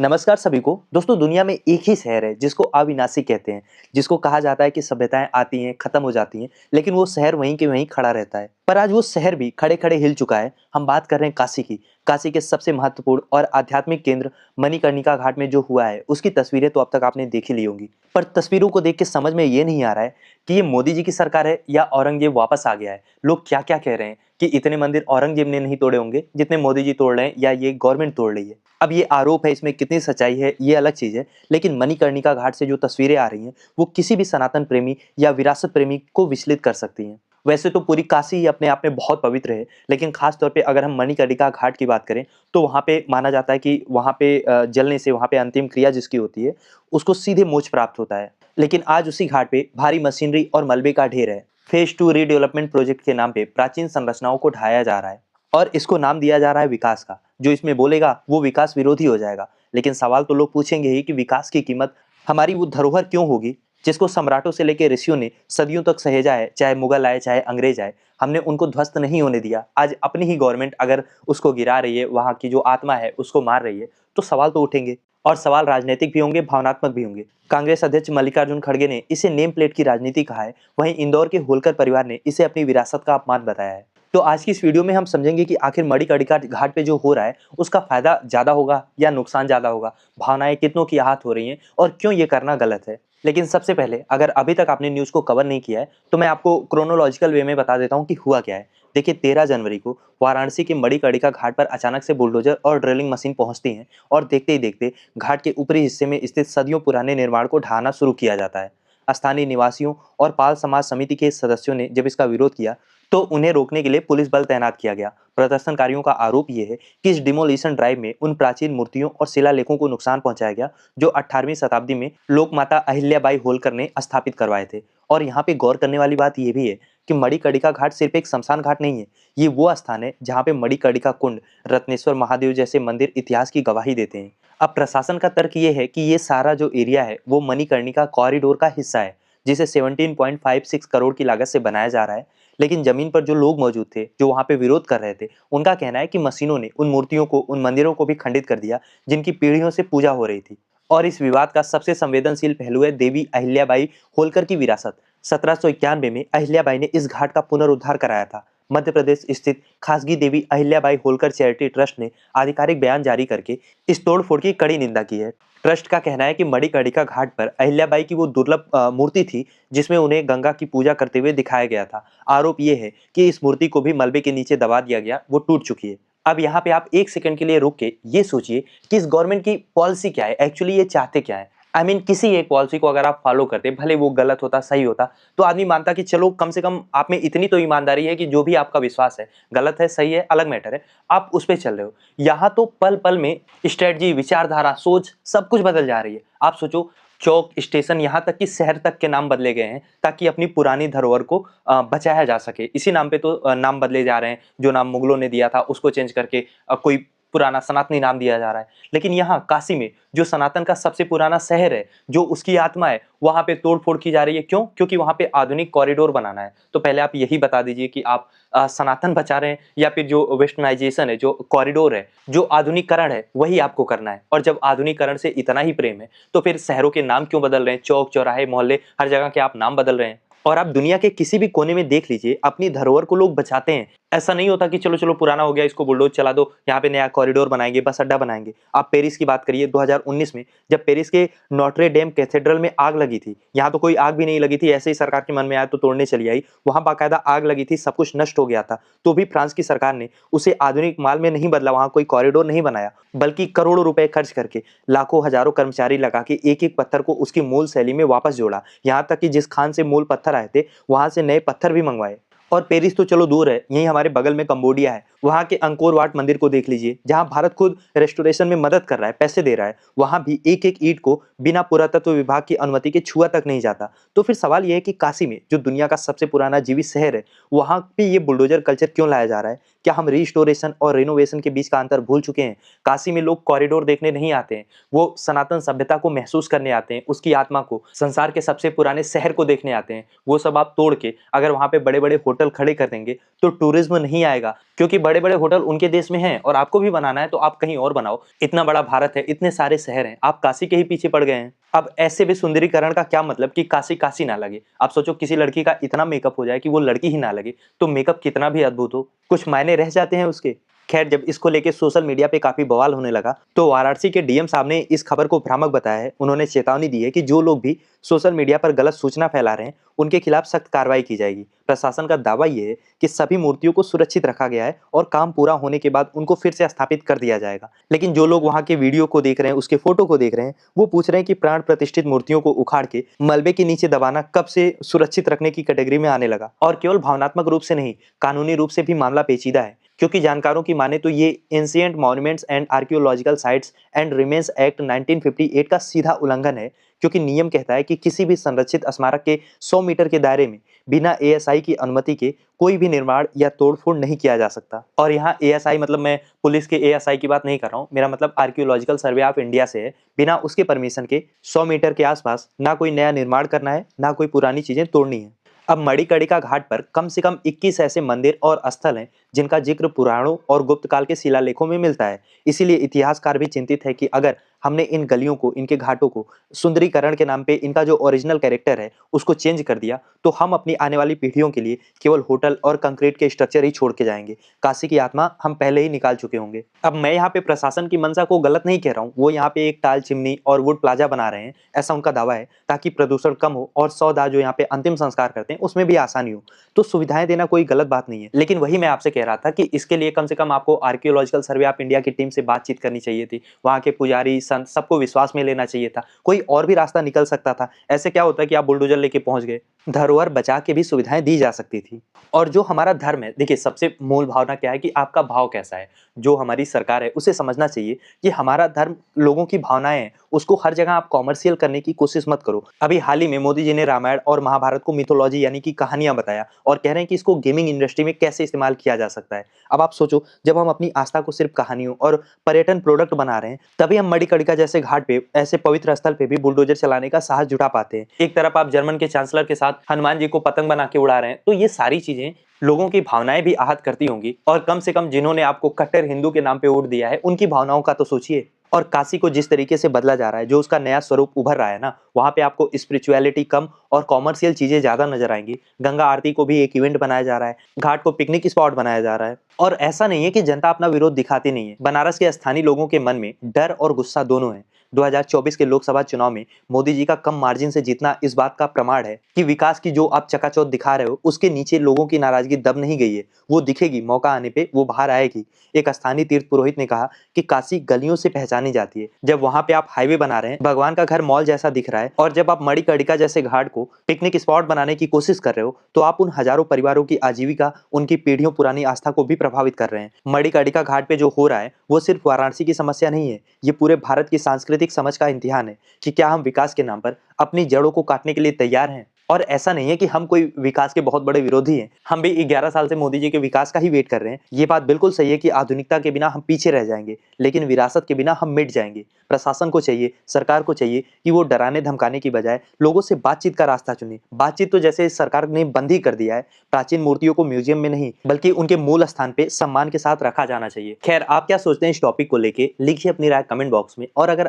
नमस्कार सभी को। दोस्तों, दुनिया में एक ही शहर है जिसको अविनाशी कहते हैं, जिसको कहा जाता है कि सभ्यताएं आती हैं, खत्म हो जाती हैं, लेकिन वो शहर वहीं के वहीं खड़ा रहता है। पर आज वो शहर भी खड़े खड़े हिल चुका है। हम बात कर रहे हैं काशी की। काशी के सबसे महत्वपूर्ण और आध्यात्मिक केंद्र मणिकर्णिका घाट में जो हुआ है, उसकी तस्वीरें तो अब तक आपने देख ही ली होंगी। पर तस्वीरों को देख के समझ में ये नहीं आ रहा है कि ये मोदी जी की सरकार है या औरंगजेब वापस आ गया है। लोग क्या क्या कह रहे हैं कि इतने मंदिर औरंगजेब ने नहीं तोड़े होंगे जितने मोदी जी तोड़ रहे हैं, या ये गवर्नमेंट तोड़ रही है। अब ये आरोप है, इसमें कितनी सच्चाई है ये अलग चीज है, लेकिन मणिकर्णिका घाट से जो तस्वीरें आ रही हैं वो किसी भी सनातन प्रेमी या विरासत प्रेमी को विचलित कर सकती हैं। वैसे तो पूरी काशी ही अपने आप में बहुत पवित्र है, लेकिन खास तौर पे अगर हम मणिकर्णिका घाट की बात करें तो वहाँ पे माना जाता है कि वहाँ पे जलने से, वहाँ पे अंतिम क्रिया जिसकी होती है उसको सीधे मोक्ष प्राप्त होता है। लेकिन आज उसी घाट पे भारी मशीनरी और मलबे का ढेर है। फेज 2 रीडेवलपमेंट प्रोजेक्ट के नाम पे प्राचीन संरचनाओं को ढाया जा रहा है और इसको नाम दिया जा रहा है विकास का। जो इसमें बोलेगा वो विकास विरोधी हो जाएगा। लेकिन सवाल तो लोग पूछेंगे ही कि विकास की कीमत हमारी वो धरोहर क्यों होगी जिसको सम्राटों से लेकर ऋषियों ने सदियों तक सहेजा है, चाहे मुगल आए चाहे अंग्रेज आए, हमने उनको ध्वस्त नहीं होने दिया। आज अपनी ही गवर्नमेंट अगर उसको गिरा रही है, वहां की जो आत्मा है उसको मार रही है, तो सवाल तो उठेंगे। और सवाल राजनीतिक भी होंगे, भावनात्मक भी होंगे। कांग्रेस अध्यक्ष मल्लिकार्जुन खड़गे ने इसे नेम प्लेट की राजनीति कहा है, वहीं इंदौर के होलकर परिवार ने इसे अपनी विरासत का अपमान बताया है। तो आज की इस वीडियो में हम समझेंगे कि आखिर मणिकर्णिका घाट पे जो हो रहा है उसका फायदा ज्यादा होगा या नुकसान ज्यादा होगा, भावनाएं कितनों की आहत हो रही हैं और क्यों ये करना गलत है। लेकिन सबसे पहले, अगर अभी तक आपने न्यूज को कवर नहीं किया है तो मैं आपको क्रोनोलॉजिकल वे में बता देता हूँ कि हुआ क्या है। देखिए, 13 जनवरी को वाराणसी के मणिकर्णिका घाट पर अचानक से बुलडोजर और ड्रिलिंग मशीन पहुंचती हैं और देखते ही देखते घाट के ऊपरी हिस्से में स्थित सदियों पुराने निर्माण को ढहाना शुरू किया जाता है। स्थानीय निवासियों और पाल समाज समिति के सदस्यों ने जब इसका विरोध किया तो उन्हें रोकने के लिए पुलिस बल तैनात किया गया। प्रदर्शनकारियों का आरोप यह है कि इस डिमोलिशन ड्राइव में उन प्राचीन मूर्तियों और शिलालेखों को नुकसान पहुंचाया गया जो 18वीं शताब्दी में लोकमाता अहिल्याबाई होलकर ने स्थापित करवाए थे। और यहाँ पे गौर करने वाली बात यह भी है कि मणिकर्णिका घाट सिर्फ एक शमशान घाट नहीं है, ये वो स्थान है जहाँ पे मणिकर्णिका कुंड, रत्नेश्वर महादेव जैसे मंदिर इतिहास की गवाही देते हैं। अब प्रशासन का तर्क ये है कि ये सारा जो एरिया है वो मणिकर्णिका कॉरिडोर का हिस्सा है, जिसे 17.56 करोड़ की लागत से बनाया जा रहा है। लेकिन जमीन पर जो लोग मौजूद थे, जो वहां पे विरोध कर रहे थे, उनका कहना है कि मशीनों ने उन मूर्तियों को, उन मंदिरों को भी खंडित कर दिया जिनकी पीढ़ियों से पूजा हो रही थी। और इस विवाद का सबसे संवेदनशील पहलू है देवी अहिल्याबाई होलकर की विरासत। 1791 में अहिल्याबाई ने इस घाट का पुनरुद्धार कराया था। मध्य प्रदेश स्थित खासगी देवी अहिल्याबाई होलकर चैरिटी ट्रस्ट ने आधिकारिक बयान जारी करके इस तोड़फोड़ की कड़ी निंदा की है। ट्रस्ट का कहना है कि मणिकर्णिका घाट पर अहिल्याबाई की वो दुर्लभ मूर्ति थी जिसमें उन्हें गंगा की पूजा करते हुए दिखाया गया था। आरोप ये है कि इस मूर्ति को भी मलबे के नीचे दबा दिया गया, वो टूट चुकी है। अब यहाँ पे आप एक सेकंड के लिए रुक के ये सोचिए कि इस गवर्नमेंट की पॉलिसी क्या है, एक्चुअली ये चाहते क्या है। किसी एक पॉलिसी को अगर आप फॉलो करते, भले वो गलत होता सही होता, तो आदमी मानता कि चलो कम से कम आप में इतनी तो ईमानदारी है कि जो भी आपका विश्वास है, गलत है सही है अलग मैटर है, आप उस पर चल रहे हो। यहाँ तो पल पल में स्ट्रेटजी, विचारधारा, सोच सब कुछ बदल जा रही है। आप सोचो, चौक, स्टेशन, यहाँ तक कि शहर तक के नाम बदले गए हैं ताकि अपनी पुरानी धरोहर को बचाया जा सके। इसी नाम पे तो नाम बदले जा रहे हैं। जो नाम मुगलों ने दिया था उसको चेंज करके कोई पुराना सनातनी नाम दिया जा रहा है। लेकिन यहाँ काशी में जो सनातन का सबसे पुराना शहर है, जो उसकी आत्मा है, वहां पे तोड़फोड़ की जा रही है। क्यों? क्योंकि वहां पे आधुनिक कॉरिडोर बनाना है। तो पहले आप यही बता दीजिए कि आप सनातन बचा रहे हैं या फिर जो वेस्टर्नाइजेशन है, जो कॉरिडोर है, जो आधुनिकरण है, वही आपको करना है। और जब आधुनिकरण से इतना ही प्रेम है तो फिर शहरों के नाम क्यों बदल रहे हैं? चौक चौराहे मोहल्ले हर जगह के आप नाम बदल रहे हैं। और आप दुनिया के किसी भी कोने में देख लीजिए, अपनी धरोहर को लोग बचाते हैं। ऐसा नहीं होता कि चलो चलो पुराना हो गया इसको बुलडोज चला दो, यहाँ पे नया कॉरिडोर बनाएंगे, बस अड्डा बनाएंगे। आप पेरिस की बात करिए, 2019 में जब पेरिस के नोट्रे डेम कैथेड्रल में आग लगी थी, यहाँ तो कोई आग भी नहीं लगी थी, ऐसे ही सरकार के मन में आया तो तोड़ने चली आई। वहां बाकायदा आग लगी थी, सब कुछ नष्ट हो गया था, तो भी फ्रांस की सरकार ने उसे आधुनिक माल में नहीं बदला, वहां कोई कॉरिडोर नहीं बनाया, बल्कि करोड़ों रुपए खर्च करके लाखों हजारों कर्मचारी लगा के एक एक पत्थर को उसकी मूल शैली में वापस जोड़ा। यहाँ तक कि जिस खान से मूल पत्थर आए थे वहां से नए पत्थर भी मंगवाए। और पेरिस तो चलो दूर है, यही हमारे बगल में कंबोडिया है। वहां के अंकोर वाट मंदिर को देख लीजिए, जहां भारत खुद रेस्टोरेशन में मदद कर रहा है, पैसे दे रहा है। वहां भी एक एक ईंट को बिना पुरातत्व विभाग की अनुमति के छुआ तक नहीं जाता। तो फिर सवाल यह है कि काशी में जो दुनिया का सबसे पुराना जीवित शहर है, वहां पे ये बुलडोजर कल्चर क्यों लाया जा रहा है? क्या हम रिस्टोरेशन और रिनोवेशन के बीच का अंतर भूल चुके हैं? काशी में लोग कॉरिडोर देखने नहीं आते हैं, वो सनातन सभ्यता को महसूस करने आते हैं, उसकी आत्मा को, संसार के सबसे पुराने शहर को देखने आते हैं। वो सब आप तोड़ के अगर वहां पे बड़े-बड़े होटल खड़े कर देंगे तो टूरिज्म नहीं आएगा, क्योंकि बड़े-बड़े होटल उनके देश में हैं और आपको भी बनाना है तो आप कहीं और बनाओ। इतना बड़ा भारत है, इतने सारे शहर हैं, आप काशी के ही पीछे पड़ गए हैं। अब ऐसे भी सुंदरीकरण का क्या मतलब कि काशी काशी ना लगे? आप सोचो किसी लड़की का इतना मेकअप हो जाए कि वो लड़की ही ना लगे, तो मेकअप कितना भी अद्भुत हो, कुछ मायने रह जाते हैं उसके। खैर, जब इसको लेके सोशल मीडिया पे काफी बवाल होने लगा तो वाराणसी के डीएम साहब ने इस खबर को भ्रामक बताया है। उन्होंने चेतावनी दी है कि जो लोग भी सोशल मीडिया पर गलत सूचना फैला रहे हैं उनके खिलाफ सख्त कार्रवाई की जाएगी। प्रशासन का दावा ये है कि सभी मूर्तियों को सुरक्षित रखा गया है और काम पूरा होने के बाद उनको फिर से स्थापित कर दिया जाएगा। लेकिन जो लोग वहां के वीडियो को देख रहे हैं, उसके फोटो को देख रहे हैं, वो पूछ रहे हैं कि प्राण प्रतिष्ठित मूर्तियों को उखाड़ के मलबे के नीचे दबाना कब से सुरक्षित रखने की कैटेगरी में आने लगा। और केवल भावनात्मक रूप से नहीं, कानूनी रूप से भी मामला पेचीदा है, क्योंकि जानकारों की माने तो ये ancient monuments and archaeological sites and remains act 1958 का सीधा उल्लंघन है, क्योंकि नियम कहता है कि किसी भी संरक्षित स्मारक के 100 मीटर के दायरे में बिना एएसआई की अनुमति के कोई भी निर्माण या तोड़फोड़ नहीं किया जा सकता। और यहाँ एएसआई मतलब मैं पुलिस के एएसआई की बात नहीं कर रहा हूँ, मेरा मतलब आर्कियोलॉजिकल सर्वे ऑफ इंडिया से है। बिना उसके परमिशन के 100 मीटर के आसपास ना कोई नया निर्माण करना है, ना कोई पुरानी चीजें तोड़नी है। अब मणिकर्णिका घाट पर कम से कम 21 ऐसे मंदिर और स्थल हैं जिनका जिक्र पुराणों और गुप्त काल के शिलालेखों में मिलता है। इसीलिए इतिहासकार भी चिंतित है कि अगर हमने इन गलियों को, इनके घाटों को सुंदरीकरण के नाम पे इनका जो ओरिजिनल कैरेक्टर है उसको चेंज कर दिया, तो हम अपनी आने वाली पीढ़ियों के लिए केवल होटल और कंक्रीट के स्ट्रक्चर ही छोड़ के जाएंगे। काशी की आत्मा हम पहले ही निकाल चुके होंगे। अब मैं यहाँ पे प्रशासन की मंशा को गलत नहीं कह रहा हूँ, वो यहाँ पे एक टाल चिमनी और वुड प्लाजा बना रहे हैं, ऐसा उनका दावा है, ताकि प्रदूषण कम हो और सौदा जो यहाँ पे अंतिम संस्कार करते हैं उसमें भी आसानी हो। तो सुविधाएं देना कोई गलत बात नहीं है, लेकिन वही मैं आपसे कह रहा था कि इसके लिए कम से कम आपको आर्कियोलॉजिकल सर्वे ऑफ इंडिया की टीम से बातचीत करनी चाहिए थी, वहां के पुजारी संत सबको विश्वास में लेना चाहिए था, कोई और भी रास्ता निकल सकता था। ऐसे क्या होता है कि आप बुलडोजर लेके पहुंच गए, धरोहर बचा के भी सुविधाएं दी जा सकती थी। और जो हमारा धर्म है, देखिए सबसे मूल भावना क्या है कि आपका भाव कैसा है। जो हमारी सरकार है उसे समझना चाहिए कि हमारा धर्म लोगों की भावनाएं हैं, उसको हर जगह आप कॉमर्शियल करने की कोशिश मत करो। अभी हाल ही में मोदी जी ने रामायण और महाभारत को मिथोलॉजी यानी कि कहानियां बताया और कह रहे हैं कि इसको गेमिंग इंडस्ट्री में कैसे इस्तेमाल किया जा सकता है। अब आप सोचो, जब हम अपनी आस्था को सिर्फ कहानियों और पर्यटन प्रोडक्ट बना रहे हैं, तभी हम मणिकर्णिका जैसे घाट पे, ऐसे पवित्र स्थल पे भी बुलडोजर चलाने का साहस जुटा पाते हैं। एक तरफ आप जर्मन के चांसलर के साथ हनुमान जी को पतंग बना के उड़ा रहे हैं, तो ये सारी चीजें लोगों की भावनाएं भी आहत करती होंगी। और कम से कम जिन्होंने आपको कट्टर हिंदू के नाम पे वोट दिया है, उनकी भावनाओं का तो सोचिए। और काशी को जिस तरीके से बदला जा रहा है, जो उसका नया स्वरूप उभर रहा है ना, वहां पे आपको स्पिरिचुअलिटी कम और कॉमर्शियल चीजें ज्यादा नजर आएंगी। गंगा आरती को भी एक इवेंट बनाया जा रहा है, घाट को पिकनिक स्पॉट बनाया जा रहा है। और ऐसा नहीं है कि जनता अपना विरोध दिखाती नहीं है, बनारस के स्थानीय लोगों के मन में डर और गुस्सा दोनों है। 2024 के लोकसभा चुनाव में मोदी जी का कम मार्जिन से जीतना इस बात का प्रमाण है कि विकास की जो आप चकाचौंध दिखा रहे हो, उसके नीचे लोगों की नाराजगी दब नहीं गई है, वो दिखेगी, मौका आने पे वो बाहर आएगी। एक स्थानीय तीर्थ पुरोहित ने कहा कि काशी गलियों से पहचानी जाती है। जब वहां पे आप हाईवे बना रहे हैं, भगवान का घर मॉल जैसा दिख रहा है, और जब आप मणिकर्णिका जैसे घाट को पिकनिक स्पॉट बनाने की कोशिश कर रहे हो, तो आप उन हजारों परिवारों की आजीविका, उनकी पीढ़ियों पुरानी आस्था को भी प्रभावित कर रहे हैं। मणिकर्णिका घाट पे जो हो रहा है वो सिर्फ वाराणसी की समस्या नहीं है, ये पूरे भारत की सांस्कृतिक समझ का इम्तिहान है कि क्या हम विकास के नाम पर अपनी जड़ों को काटने के लिए तैयार हैं। और ऐसा नहीं है कि हम कोई विकास के बहुत बड़े विरोधी हैं, हम भी 11 साल से मोदी जी के विकास का ही वेट कर रहे हैं। ये बात बिल्कुल सही है कि आधुनिकता के बिना हम पीछे रह जाएंगे, लेकिन विरासत के बिना हम मिट जाएंगे। प्रशासन को चाहिए, सरकार को चाहिए कि वो डराने धमकाने की बजाय लोगों से बातचीत का रास्ता चुने। बातचीत तो जैसे सरकार ने बंद ही कर दिया है, प्राचीन मूर्तियों को म्यूजियम में नहीं बल्कि उनके मूल स्थान पे सम्मान के साथ रखा जाना चाहिए। खैर, आप क्या सोचते हैं इस टॉपिक को लेके, लिखिए अपनी राय कमेंट बॉक्स में। और अगर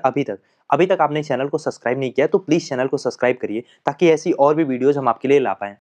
अभी तक आपने चैनल को सब्सक्राइब नहीं किया तो प्लीज चैनल को सब्सक्राइब करिए, ताकि ऐसी और भी वीडियोस हम आपके लिए ला पाएं।